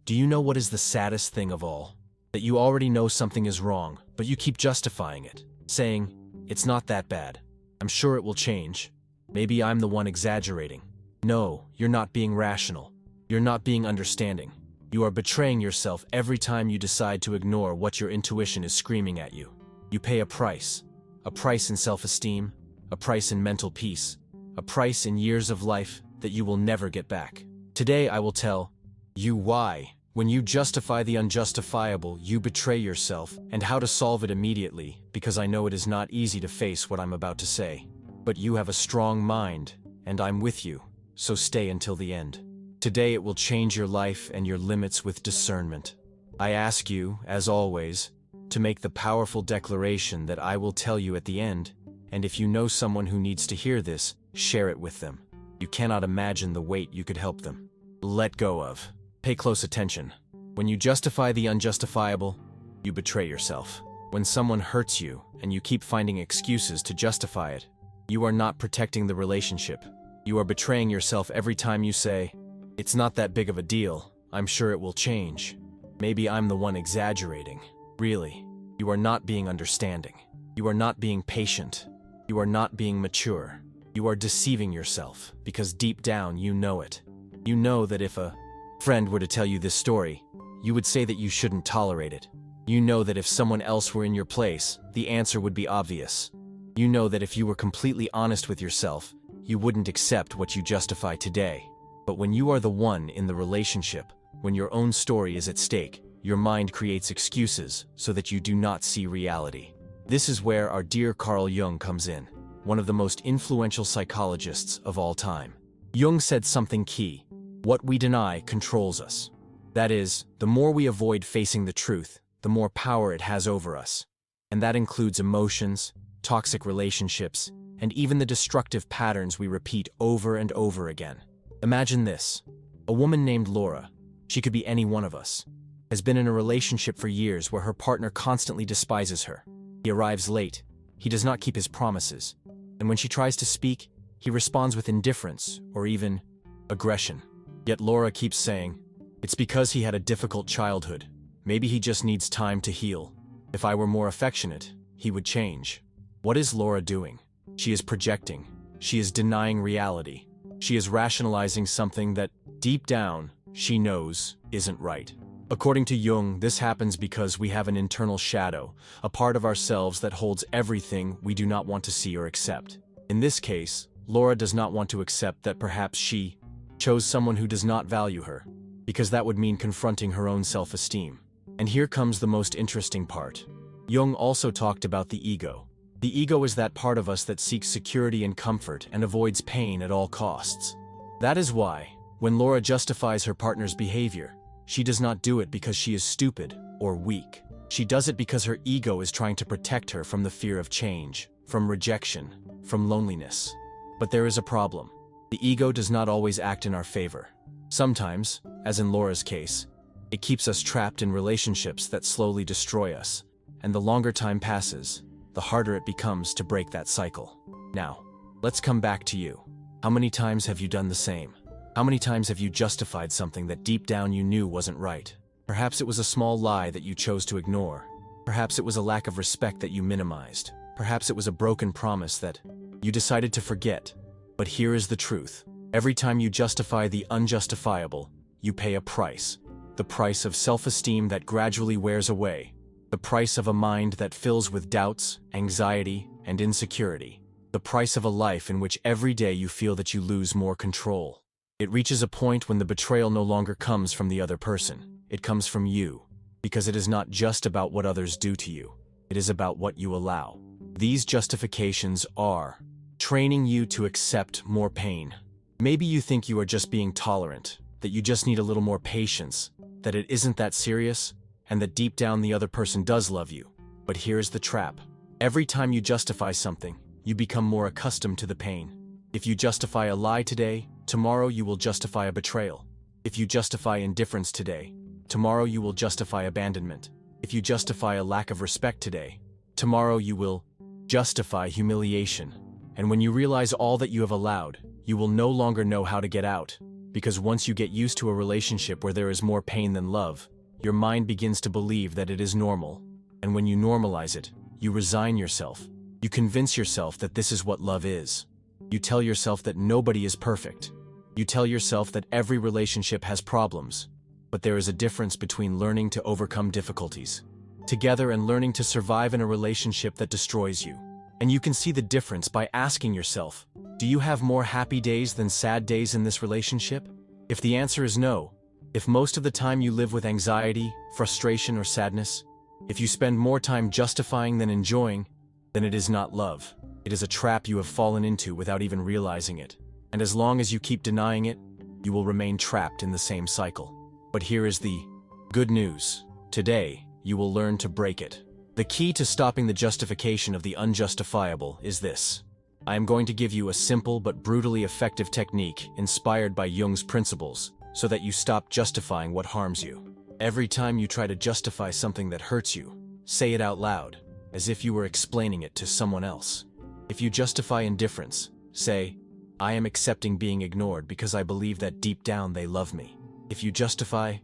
Do you know what is the saddest thing of all? That you already know something is wrong, but you keep justifying it, saying, "It's not that bad. I'm sure it will change. Maybe I'm the one exaggerating." No, you're not being rational. You're not being understanding. You are betraying yourself every time you decide to ignore what your intuition is screaming at you. You pay a price in self-esteem, a price in mental peace, a price in years of life that you will never get back. Today I will tell you why. When you justify the unjustifiable, you betray yourself, and how to solve it immediately, because I know it is not easy to face what I'm about to say. But you have a strong mind, and I'm with you, so stay until the end. Today it will change your life and your limits with discernment. I ask you, as always, to make the powerful declaration that I will tell you at the end, and if you know someone who needs to hear this, share it with them. You cannot imagine the weight you could help them let go of. Pay close attention. When you justify the unjustifiable, you betray yourself. When someone hurts you and you keep finding excuses to justify it, you are not protecting the relationship. You are betraying yourself every time you say, "It's not that big of a deal. I'm sure it will change. Maybe I'm the one exaggerating." Really, you are not being understanding. You are not being patient. You are not being mature. You are deceiving yourself because deep down you know it. You know that if a friend were to tell you this story, you would say that you shouldn't tolerate it. You know that if someone else were in your place, the answer would be obvious. You know that if you were completely honest with yourself, you wouldn't accept what you justify today. But when you are the one in the relationship, when your own story is at stake, your mind creates excuses so that you do not see reality. This is where our dear Carl Jung comes in, one of the most influential psychologists of all time. Jung said something key: what we deny controls us. That is, the more we avoid facing the truth, the more power it has over us. And that includes emotions, toxic relationships, and even the destructive patterns we repeat over and over again. Imagine this. A woman named Laura, she could be any one of us, has been in a relationship for years where her partner constantly despises her. He arrives late, he does not keep his promises, and when she tries to speak, he responds with indifference or even aggression. Yet Laura keeps saying, "It's because he had a difficult childhood. Maybe he just needs time to heal. If I were more affectionate, he would change." What is Laura doing? She is projecting. She is denying reality. She is rationalizing something that, deep down, she knows isn't right. According to Jung, this happens because we have an internal shadow, a part of ourselves that holds everything we do not want to see or accept. In this case, Laura does not want to accept that perhaps she chose someone who does not value her, because that would mean confronting her own self-esteem. And here comes the most interesting part. Jung also talked about the ego. The ego is that part of us that seeks security and comfort and avoids pain at all costs. That is why, when Laura justifies her partner's behavior, she does not do it because she is stupid or weak. She does it because her ego is trying to protect her from the fear of change, from rejection, from loneliness. But there is a problem. The ego does not always act in our favor. Sometimes, as in Laura's case, it keeps us trapped in relationships that slowly destroy us, and the longer time passes, the harder it becomes to break that cycle. Now, let's come back to you. How many times have you done the same? How many times have you justified something that deep down you knew wasn't right? Perhaps it was a small lie that you chose to ignore. Perhaps it was a lack of respect that you minimized. Perhaps it was a broken promise that you decided to forget. But here is the truth. Every time you justify the unjustifiable, you pay a price. The price of self-esteem that gradually wears away. The price of a mind that fills with doubts, anxiety, and insecurity. The price of a life in which every day you feel that you lose more control. It reaches a point when the betrayal no longer comes from the other person. It comes from you, because it is not just about what others do to you. It is about what you allow. These justifications are training you to accept more pain. Maybe you think you are just being tolerant, that you just need a little more patience, that it isn't that serious, and that deep down the other person does love you. But here's the trap. Every time you justify something, you become more accustomed to the pain. If you justify a lie today, tomorrow you will justify a betrayal. If you justify indifference today, tomorrow you will justify abandonment. If you justify a lack of respect today, tomorrow you will justify humiliation. And when you realize all that you have allowed, you will no longer know how to get out. because once you get used to a relationship where there is more pain than love, your mind begins to believe that it is normal. And when you normalize it, you resign yourself. You convince yourself that this is what love is. You tell yourself that nobody is perfect. You tell yourself that every relationship has problems. But there is a difference between learning to overcome difficulties together and learning to survive in a relationship that destroys you. And you can see the difference by asking yourself, do you have more happy days than sad days in this relationship? If the answer is no, if most of the time you live with anxiety, frustration, or sadness, if you spend more time justifying than enjoying, then it is not love. It is a trap you have fallen into without even realizing it. And as long as you keep denying it, you will remain trapped in the same cycle. But here is the good news. Today, you will learn to break it. The key to stopping the justification of the unjustifiable is this. I am going to give you a simple but brutally effective technique inspired by Jung's principles so that you stop justifying what harms you. Every time you try to justify something that hurts you, say it out loud, as if you were explaining it to someone else. If you justify indifference, say, I am accepting being ignored because I believe that deep down they love me. If you justify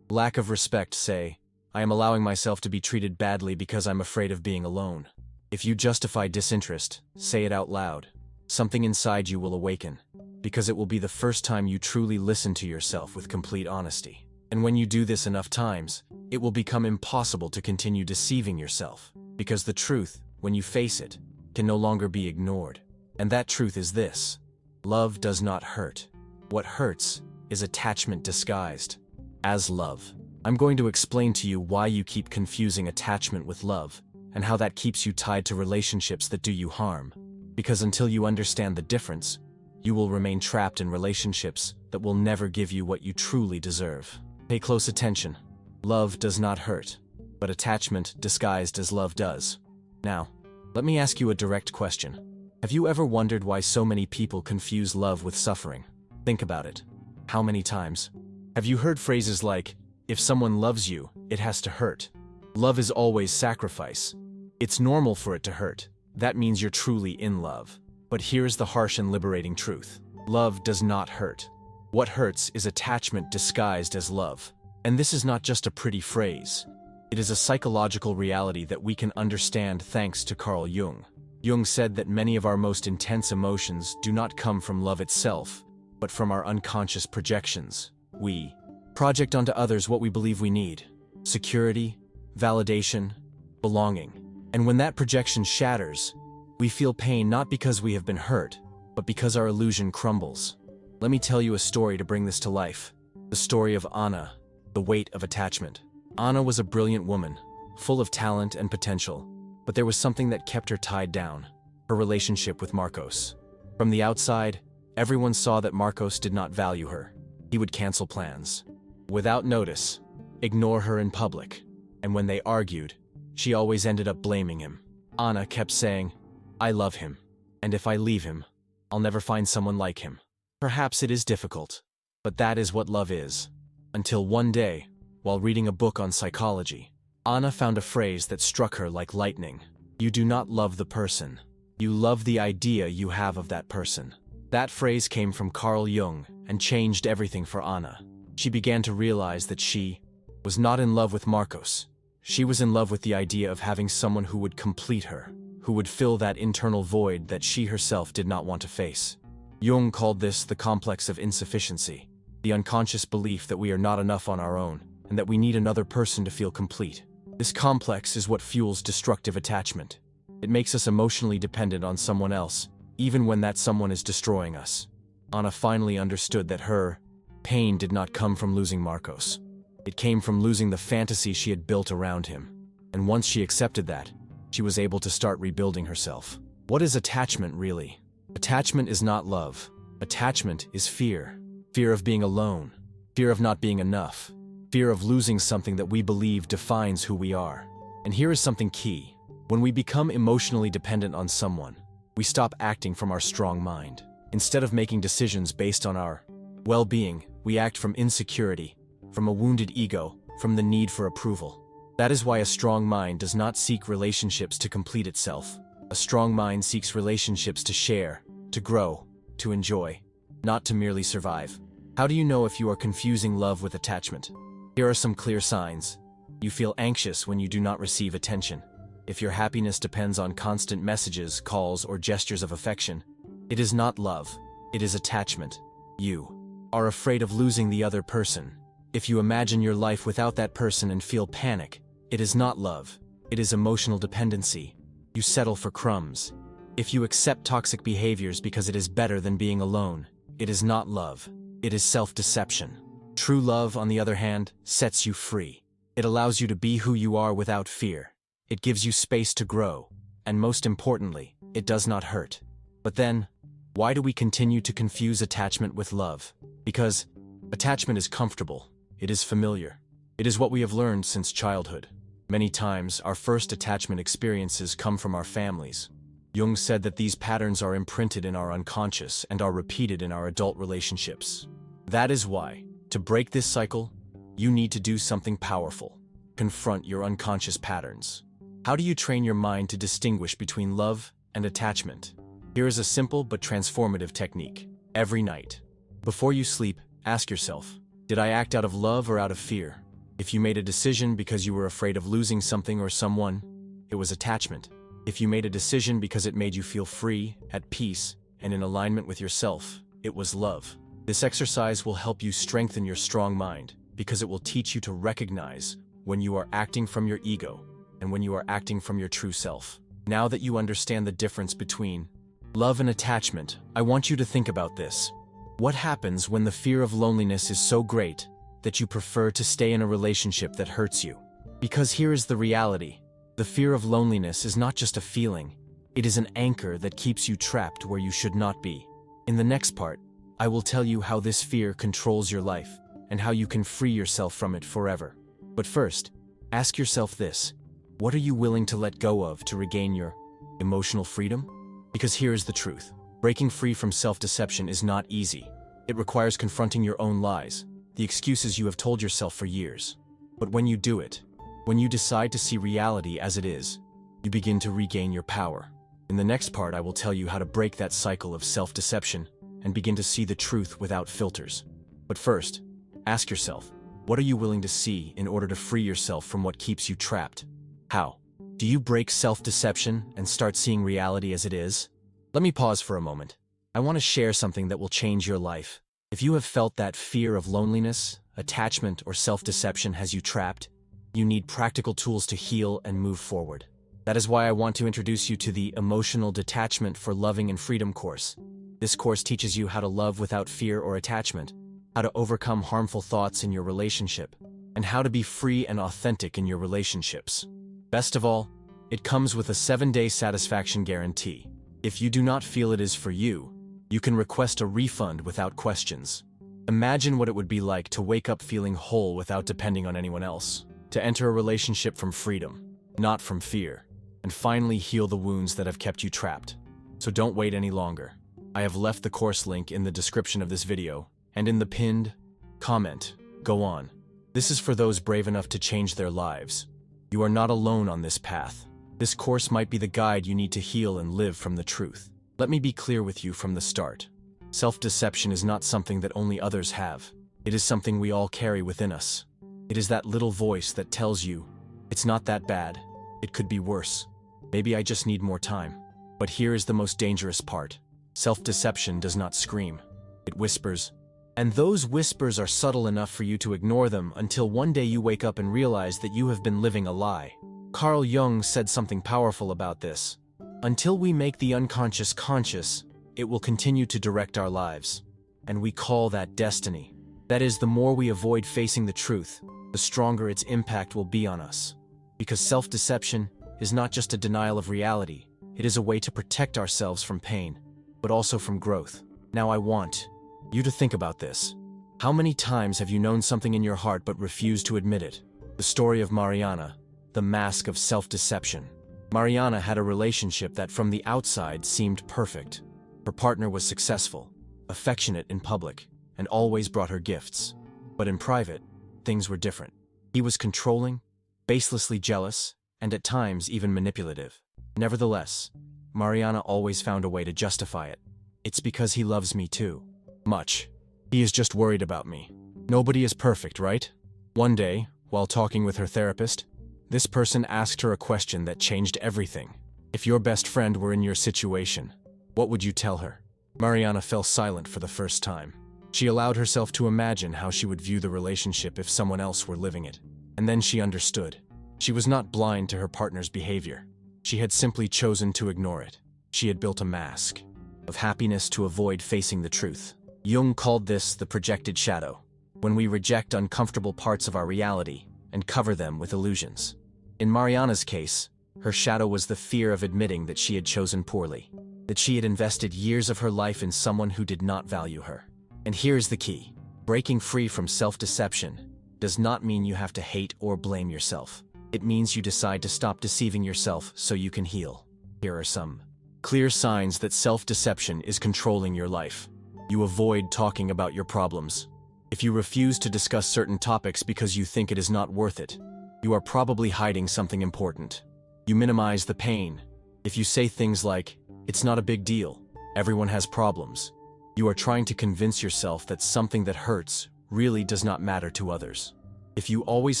lack of respect, say, I am allowing myself to be treated badly because I'm afraid of being alone. If you justify disinterest, say it out loud. Something inside you will awaken, because it will be the first time you truly listen to yourself with complete honesty. And when you do this enough times, it will become impossible to continue deceiving yourself, because the truth, when you face it, can no longer be ignored. And that truth is this: love does not hurt. What hurts is attachment disguised as love. I'm going to explain to you why you keep confusing attachment with love, and how that keeps you tied to relationships that do you harm. Because until you understand the difference, you will remain trapped in relationships that will never give you what you truly deserve. Pay close attention. Love does not hurt, but attachment disguised as love does. Now, let me ask you a direct question. Have you ever wondered why so many people confuse love with suffering? Think about it. How many times? Have you heard phrases like, if someone loves you, it has to hurt. Love is always sacrifice. It's normal for it to hurt. That means you're truly in love. But here's the harsh and liberating truth. Love does not hurt. What hurts is attachment disguised as love. And this is not just a pretty phrase. It is a psychological reality that we can understand thanks to Carl Jung. Jung said that many of our most intense emotions do not come from love itself, but from our unconscious projections. We project onto others what we believe we need: security, validation, belonging. And when that projection shatters, we feel pain not because we have been hurt, but because our illusion crumbles. Let me tell you a story to bring this to life. The story of Anna, the weight of attachment. Anna was a brilliant woman, full of talent and potential, but there was something that kept her tied down: her relationship with Marcos. From the outside, everyone saw that Marcos did not value her. He would cancel plans without notice, ignore her in public, and when they argued, she always ended up blaming him. Anna kept saying, I love him, and if I leave him, I'll never find someone like him. Perhaps it is difficult, but that is what love is. Until one day, while reading a book on psychology, Anna found a phrase that struck her like lightning. You do not love the person. You love the idea you have of that person. That phrase came from Carl Jung and changed everything for Anna. She began to realize that she was not in love with Marcos. She was in love with the idea of having someone who would complete her, who would fill that internal void that she herself did not want to face. Jung called this the complex of insufficiency, the unconscious belief that we are not enough on our own, and that we need another person to feel complete. This complex is what fuels destructive attachment. It makes us emotionally dependent on someone else, even when that someone is destroying us. Anna finally understood that her pain did not come from losing Marcos. It came from losing the fantasy she had built around him. And once she accepted that, she was able to start rebuilding herself. What is attachment really? Attachment is not love. Attachment is fear. Fear of being alone. Fear of not being enough. Fear of losing something that we believe defines who we are. And here is something key. When we become emotionally dependent on someone, we stop acting from our strong mind. Instead of making decisions based on our well-being, we act from insecurity, from a wounded ego, from the need for approval. That is why a strong mind does not seek relationships to complete itself. A strong mind seeks relationships to share, to grow, to enjoy, not to merely survive. How do you know if you are confusing love with attachment? Here are some clear signs. You feel anxious when you do not receive attention. If your happiness depends on constant messages, calls, or gestures of affection, it is not love, it is attachment. You are afraid of losing the other person. If you imagine your life without that person and feel panic, it is not love, it is emotional dependency. You settle for crumbs. If you accept toxic behaviors because it is better than being alone, it is not love, it is self-deception. True love, on the other hand, sets you free. It allows you to be who you are without fear. It gives you space to grow, and most importantly, it does not hurt. But then, why do we continue to confuse attachment with love? Because attachment is comfortable, it is familiar. It is what we have learned since childhood. Many times, our first attachment experiences come from our families. Jung said that these patterns are imprinted in our unconscious and are repeated in our adult relationships. That is why, to break this cycle, you need to do something powerful. Confront your unconscious patterns. How do you train your mind to distinguish between love and attachment? Here is a simple but transformative technique. Every night, before you sleep, ask yourself, did I act out of love or out of fear? If you made a decision because you were afraid of losing something or someone, it was attachment. If you made a decision because it made you feel free, at peace, and in alignment with yourself, it was love. This exercise will help you strengthen your strong mind because it will teach you to recognize when you are acting from your ego and when you are acting from your true self. Now that you understand the difference between love and attachment, I want you to think about this. What happens when the fear of loneliness is so great that you prefer to stay in a relationship that hurts you? Because here is the reality. The fear of loneliness is not just a feeling. It is an anchor that keeps you trapped where you should not be. In the next part, I will tell you how this fear controls your life and how you can free yourself from it forever. But first, ask yourself this. What are you willing to let go of to regain your emotional freedom? Because here is the truth. Breaking free from self-deception is not easy. It requires confronting your own lies, the excuses you have told yourself for years. But when you do it, when you decide to see reality as it is, you begin to regain your power. In the next part, I will tell you how to break that cycle of self-deception and begin to see the truth without filters. But first, ask yourself, what are you willing to see in order to free yourself from what keeps you trapped? How? Do you break self-deception and start seeing reality as it is? Let me pause for a moment. I want to share something that will change your life. If you have felt that fear of loneliness, attachment, or self-deception has you trapped, you need practical tools to heal and move forward. That is why I want to introduce you to the Emotional Detachment for Loving and Freedom course. This course teaches you how to love without fear or attachment, how to overcome harmful thoughts in your relationship, and how to be free and authentic in your relationships. Best of all, it comes with a 7-day satisfaction guarantee. If you do not feel it is for you, you can request a refund without questions. Imagine what it would be like to wake up feeling whole without depending on anyone else. To enter a relationship from freedom, not from fear, and finally heal the wounds that have kept you trapped. So don't wait any longer. I have left the course link in the description of this video, and in the pinned comment. Go on. This is for those brave enough to change their lives. You are not alone on this path. This course might be the guide you need to heal and live from the truth. Let me be clear with you from the start. Self-deception is not something that only others have. It is something we all carry within us. It is that little voice that tells you, it's not that bad, it could be worse. Maybe I just need more time. But here is the most dangerous part. Self-deception does not scream. It whispers. And those whispers are subtle enough for you to ignore them until one day you wake up and realize that you have been living a lie. Carl Jung said something powerful about this. Until we make the unconscious conscious, it will continue to direct our lives. And we call that destiny. That is, the more we avoid facing the truth, the stronger its impact will be on us. Because self-deception is not just a denial of reality, it is a way to protect ourselves from pain, but also from growth. Now I want you to think about this. How many times have you known something in your heart but refused to admit it? The story of Mariana, the mask of self-deception. Mariana had a relationship that from the outside seemed perfect. Her partner was successful, affectionate in public, and always brought her gifts. But in private, things were different. He was controlling, baselessly jealous, and at times even manipulative. Nevertheless, Mariana always found a way to justify it. It's because he loves me too much. He is just worried about me. Nobody is perfect, right? One day, while talking with her therapist, this person asked her a question that changed everything. If your best friend were in your situation, what would you tell her? Mariana fell silent for the first time. She allowed herself to imagine how she would view the relationship if someone else were living it. And then she understood. She was not blind to her partner's behavior. She had simply chosen to ignore it. She had built a mask of happiness to avoid facing the truth. Jung called this the projected shadow, when we reject uncomfortable parts of our reality and cover them with illusions. In Mariana's case, her shadow was the fear of admitting that she had chosen poorly, that she had invested years of her life in someone who did not value her. And here's the key. Breaking free from self-deception does not mean you have to hate or blame yourself. It means you decide to stop deceiving yourself so you can heal. Here are some clear signs that self-deception is controlling your life. You avoid talking about your problems. If you refuse to discuss certain topics because you think it is not worth it, you are probably hiding something important. You minimize the pain. If you say things like, "It's not a big deal, everyone has problems," you are trying to convince yourself that something that hurts really does not matter to others. If you always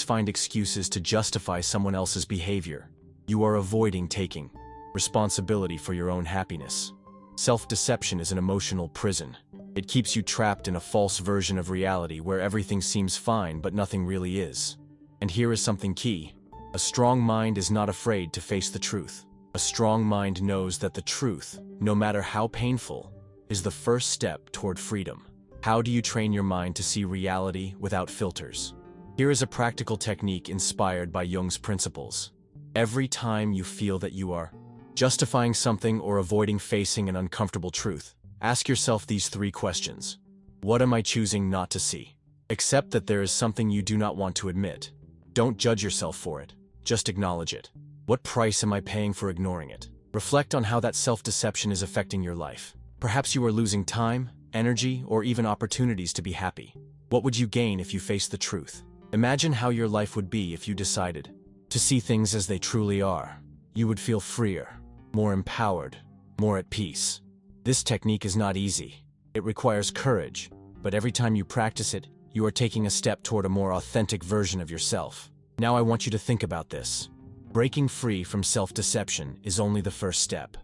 find excuses to justify someone else's behavior, you are avoiding taking responsibility for your own happiness. Self-deception is an emotional prison. It keeps you trapped in a false version of reality where everything seems fine but nothing really is. And here is something key. A strong mind is not afraid to face the truth. A strong mind knows that the truth, no matter how painful, is the first step toward freedom. How do you train your mind to see reality without filters? Here is a practical technique inspired by Jung's principles. Every time you feel that you are justifying something or avoiding facing an uncomfortable truth, ask yourself these 3 questions. What am I choosing not to see? Accept that there is something you do not want to admit. Don't judge yourself for it. Just acknowledge it. What price am I paying for ignoring it? Reflect on how that self-deception is affecting your life. Perhaps you are losing time, energy, or even opportunities to be happy. What would you gain if you faced the truth? Imagine how your life would be if you decided to see things as they truly are. You would feel freer, more empowered, more at peace. This technique is not easy. It requires courage, but every time you practice it, you are taking a step toward a more authentic version of yourself. Now I want you to think about this. Breaking free from self-deception is only the first step.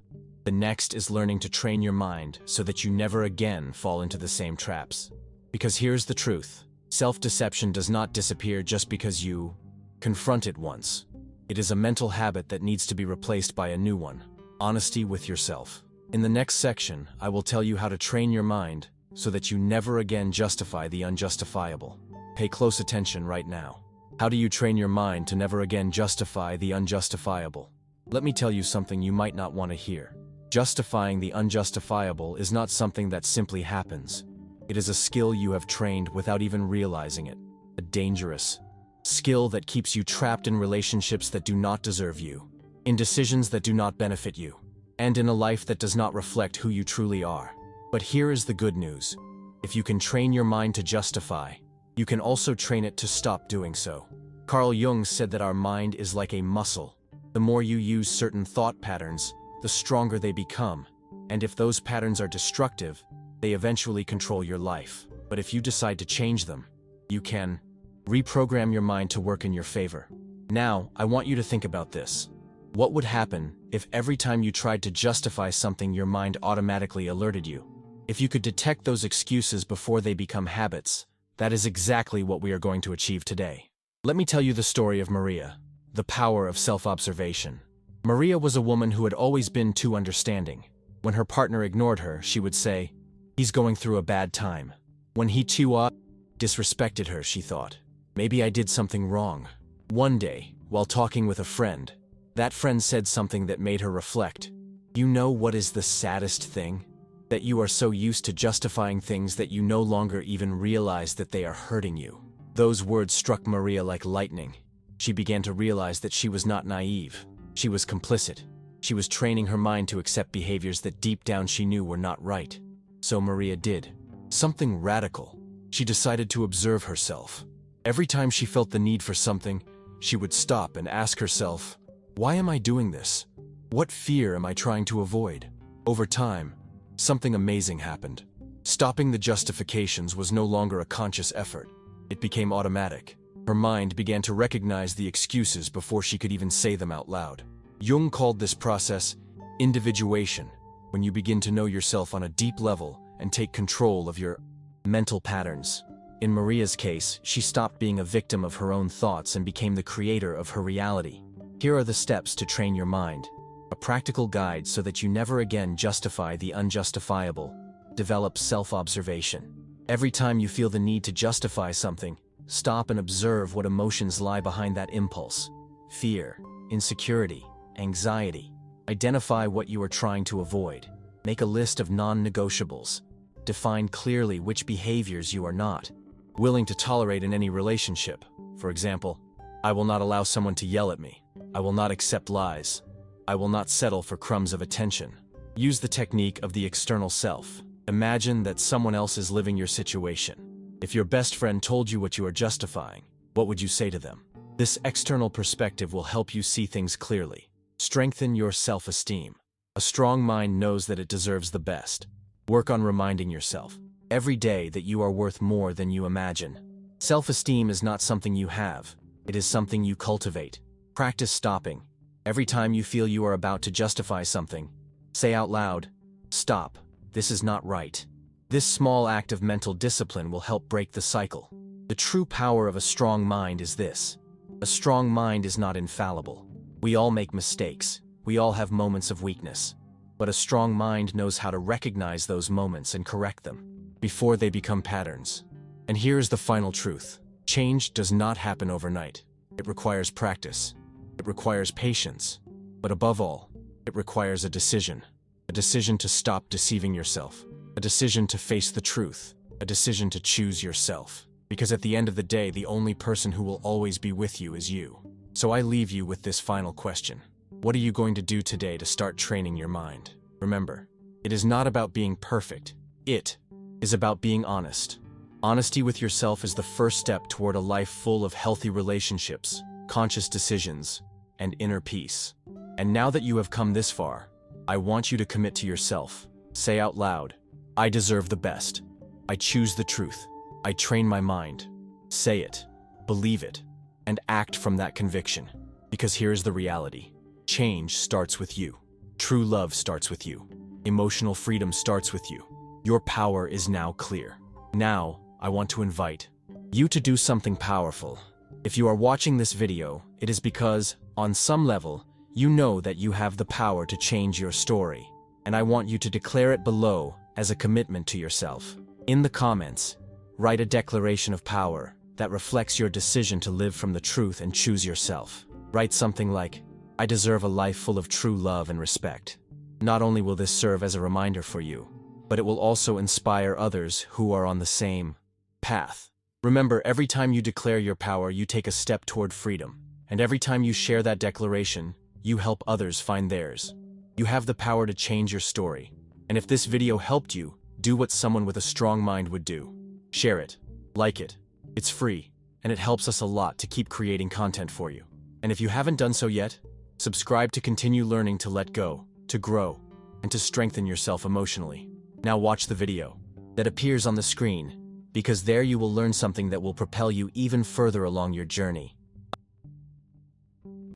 The next is learning to train your mind so that you never again fall into the same traps. Because here's the truth. Self-deception does not disappear just because you confront it once. It is a mental habit that needs to be replaced by a new one. Honesty with yourself. In the next section, I will tell you how to train your mind so that you never again justify the unjustifiable. Pay close attention right now. How do you train your mind to never again justify the unjustifiable? Let me tell you something you might not want to hear. Justifying the unjustifiable is not something that simply happens. It is a skill you have trained without even realizing it. A dangerous skill that keeps you trapped in relationships that do not deserve you, in decisions that do not benefit you, and in a life that does not reflect who you truly are. But here is the good news. If you can train your mind to justify, you can also train it to stop doing so. Carl Jung said that our mind is like a muscle. The more you use certain thought patterns, the stronger they become. And if those patterns are destructive, they eventually control your life. But if you decide to change them, you can reprogram your mind to work in your favor. Now, I want you to think about this. What would happen if every time you tried to justify something, your mind automatically alerted you? If you could detect those excuses before they become habits, that is exactly what we are going to achieve today. Let me tell you the story of Maria, the power of self-observation. Maria was a woman who had always been too understanding. When her partner ignored her, she would say, "He's going through a bad time." When he disrespected her, she thought, "Maybe I did something wrong." One day, while talking with a friend, that friend said something that made her reflect. You know what is the saddest thing? That you are so used to justifying things that you no longer even realize that they are hurting you. Those words struck Maria like lightning. She began to realize that she was not naive. She was complicit. She was training her mind to accept behaviors that deep down she knew were not right. So Maria did something radical. She decided to observe herself. Every time she felt the need for something, she would stop and ask herself, "Why am I doing this? What fear am I trying to avoid?" Over time, something amazing happened. Stopping the justifications was no longer a conscious effort. It became automatic. Her mind began to recognize the excuses before she could even say them out loud. Jung called this process individuation, when you begin to know yourself on a deep level and take control of your mental patterns. In Maria's case, she stopped being a victim of her own thoughts and became the creator of her reality. Here are the steps to train your mind. A practical guide so that you never again justify the unjustifiable. Develop self-observation. Every time you feel the need to justify something, stop and observe what emotions lie behind that impulse. Fear, insecurity, anxiety. Identify what you are trying to avoid. Make a list of non-negotiables. Define clearly which behaviors you are not willing to tolerate in any relationship. For example, I will not allow someone to yell at me. I will not accept lies. I will not settle for crumbs of attention. Use the technique of the external self. Imagine that someone else is living your situation. If your best friend told you what you are justifying, what would you say to them? This external perspective will help you see things clearly. Strengthen your self-esteem. A strong mind knows that it deserves the best. Work on reminding yourself every day that you are worth more than you imagine. Self-esteem is not something you have. It is something you cultivate. Practice stopping. Every time you feel you are about to justify something, say out loud, "Stop. This is not right." This small act of mental discipline will help break the cycle. The true power of a strong mind is this. A strong mind is not infallible. We all make mistakes. We all have moments of weakness. But a strong mind knows how to recognize those moments and correct them before they become patterns. And here is the final truth. Change does not happen overnight. It requires practice. It requires patience. But above all, it requires a decision. A decision to stop deceiving yourself. A decision to face the truth. A decision to choose yourself. Because at the end of the day, the only person who will always be with you is you. So I leave you with this final question. What are you going to do today to start training your mind? Remember, it is not about being perfect. It is about being honest. Honesty with yourself is the first step toward a life full of healthy relationships, conscious decisions, and inner peace. And now that you have come this far, I want you to commit to yourself. Say out loud, I deserve the best. I choose the truth. I train my mind. Say it, believe it, and act from that conviction. Because here's the reality. Change starts with you. True love starts with you. Emotional freedom starts with you. Your power is now clear. Now, I want to invite you to do something powerful. If you are watching this video, it is because, on some level, you know that you have the power to change your story. And I want you to declare it below as a commitment to yourself. In the comments, write a declaration of power that reflects your decision to live from the truth and choose yourself. Write something like, I deserve a life full of true love and respect. Not only will this serve as a reminder for you, but it will also inspire others who are on the same path. Remember, every time you declare your power, you take a step toward freedom. And every time you share that declaration, you help others find theirs. You have the power to change your story. And if this video helped you, do what someone with a strong mind would do. Share it. Like it. It's free, and it helps us a lot to keep creating content for you. And if you haven't done so yet, subscribe to continue learning to let go, to grow, and to strengthen yourself emotionally. Now watch the video that appears on the screen, because there you will learn something that will propel you even further along your journey.